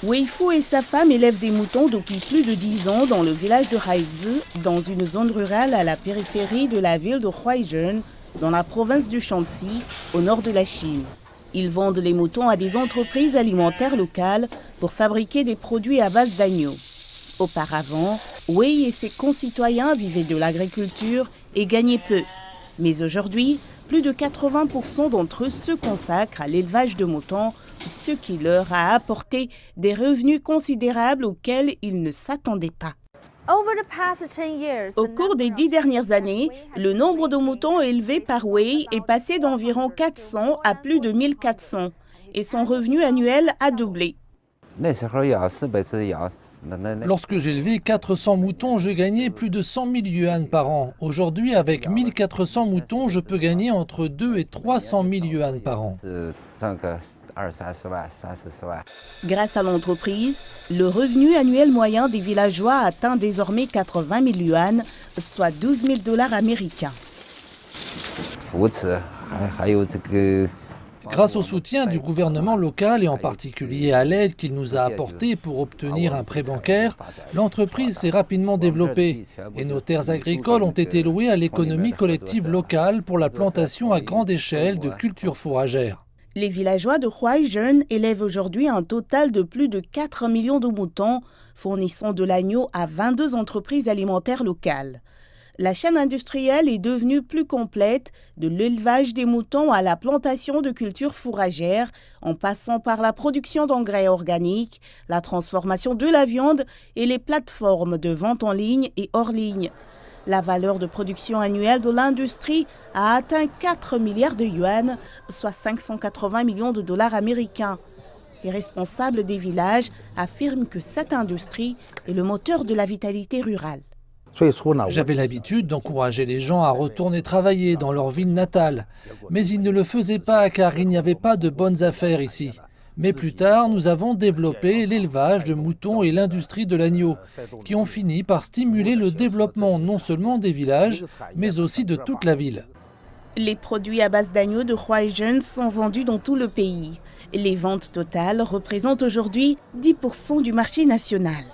Weifu et sa femme élèvent des moutons depuis plus de 10 ans dans le village de Haizi, dans une zone rurale à la périphérie de la ville de Huaizhen, dans la province du Shanxi, au nord de la Chine. Ils vendent les moutons à des entreprises alimentaires locales pour fabriquer des produits à base d'agneaux. Auparavant, Wei et ses concitoyens vivaient de l'agriculture et gagnaient peu. Mais aujourd'hui, plus de 80% d'entre eux se consacrent à l'élevage de moutons, ce qui leur a apporté des revenus considérables auxquels ils ne s'attendaient pas. Au cours des 10 dernières années, le nombre de moutons élevés par Wei est passé d'environ 400 à plus de 1400 et son revenu annuel a doublé. Lorsque j'élevais 400 moutons, je gagnais plus de 100 000 yuan par an. Aujourd'hui, avec 1400 moutons, je peux gagner entre 2 et 300 000 yuan par an. Grâce à l'entreprise, le revenu annuel moyen des villageois atteint désormais 80 000 yuan, soit 12 000 $ américains. Grâce au soutien du gouvernement local et en particulier à l'aide qu'il nous a apportée pour obtenir un prêt bancaire, l'entreprise s'est rapidement développée et nos terres agricoles ont été louées à l'économie collective locale pour la plantation à grande échelle de cultures fourragères. Les villageois de Huaizhen élèvent aujourd'hui un total de plus de 4 millions de moutons, fournissant de l'agneau à 22 entreprises alimentaires locales. La chaîne industrielle est devenue plus complète, de l'élevage des moutons à la plantation de cultures fourragères, en passant par la production d'engrais organiques, la transformation de la viande et les plateformes de vente en ligne et hors ligne. La valeur de production annuelle de l'industrie a atteint 4 milliards de yuan, soit 580 millions de $ américains. Les responsables des villages affirment que cette industrie est le moteur de la vitalité rurale. J'avais l'habitude d'encourager les gens à retourner travailler dans leur ville natale, mais ils ne le faisaient pas car il n'y avait pas de bonnes affaires ici. Mais plus tard, nous avons développé l'élevage de moutons et l'industrie de l'agneau, qui ont fini par stimuler le développement non seulement des villages, mais aussi de toute la ville. Les produits à base d'agneau de Huaizhen sont vendus dans tout le pays. Les ventes totales représentent aujourd'hui 10% du marché national.